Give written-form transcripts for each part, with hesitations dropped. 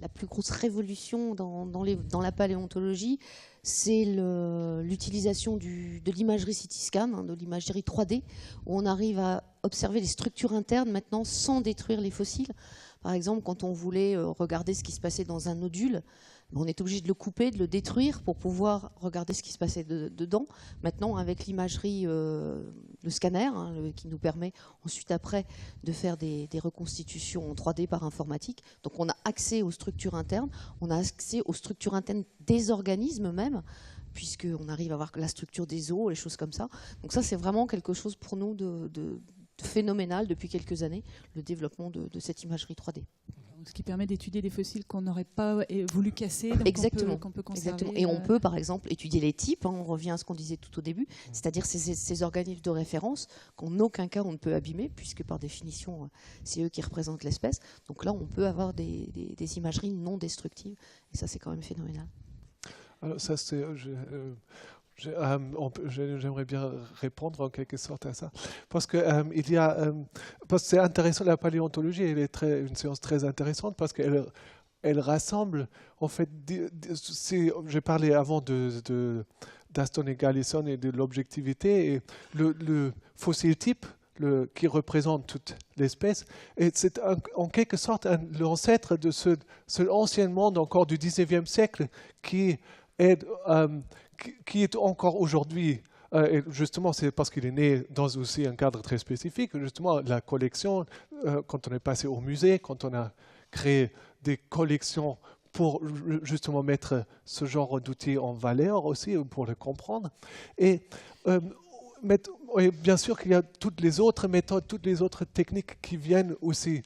la plus grosse révolution dans la paléontologie, c'est l'utilisation de l'imagerie CT scan, hein, de l'imagerie 3D, où on arrive à observer les structures internes maintenant sans détruire les fossiles. Par exemple, quand on voulait regarder ce qui se passait dans un nodule, on est obligé de le couper, de le détruire pour pouvoir regarder ce qui se passait dedans. Maintenant, avec l'imagerie, le scanner, hein, qui nous permet ensuite après de faire des reconstitutions en 3D par informatique. Donc on a accès aux structures internes, on a accès aux structures internes des organismes même, puisqu'on arrive à voir la structure des os, les choses comme ça. Donc ça, c'est vraiment quelque chose pour nous de phénoménal depuis quelques années, le développement de cette imagerie 3D. Ce qui permet d'étudier des fossiles qu'on n'aurait pas voulu casser, Exactement. qu'on peut conserver. Exactement. Et on peut, par exemple, étudier les types. Hein, on revient à ce qu'on disait tout au début, c'est-à-dire ces organismes de référence qu'en aucun cas on ne peut abîmer, puisque par définition, c'est eux qui représentent l'espèce. Donc là, on peut avoir des imageries non destructives. Et ça, c'est quand même phénoménal. Alors ça, c'est... J'aimerais bien répondre en quelque sorte à ça, parce que parce que c'est intéressant, la paléontologie, elle est une science très intéressante parce qu'elle rassemble, en fait, j'ai parlé avant d'Aston et Gallison et de l'objectivité, et le fossile type qui représente toute l'espèce, et c'est en quelque sorte l'ancêtre de ce ancien monde encore du 19e siècle qui est encore aujourd'hui, et justement c'est parce qu'il est né dans aussi un cadre très spécifique, justement la collection, quand on est passé au musée, quand on a créé des collections pour justement mettre ce genre d'outils en valeur aussi, pour le comprendre. Et bien sûr qu'il y a toutes les autres méthodes, toutes les autres techniques qui viennent aussi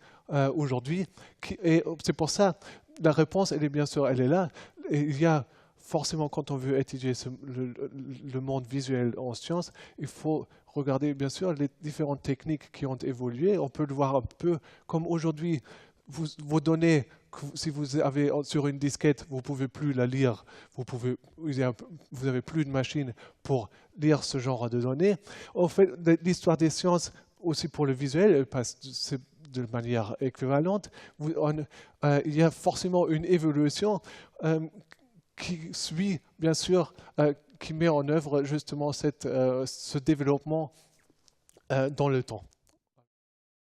aujourd'hui. Et c'est pour ça, la réponse, bien sûr, elle est là. Et il y a forcément, quand on veut étudier le monde visuel en sciences, il faut regarder, bien sûr, les différentes techniques qui ont évolué. On peut le voir un peu comme aujourd'hui, vos données, si vous avez sur une disquette, vous ne pouvez plus la lire, vous n'avez plus de machine pour lire ce genre de données. En fait, l'histoire des sciences, aussi pour le visuel, elle passe de manière équivalente. Il y a forcément une évolution qui suit, bien sûr, qui met en œuvre justement ce développement dans le temps.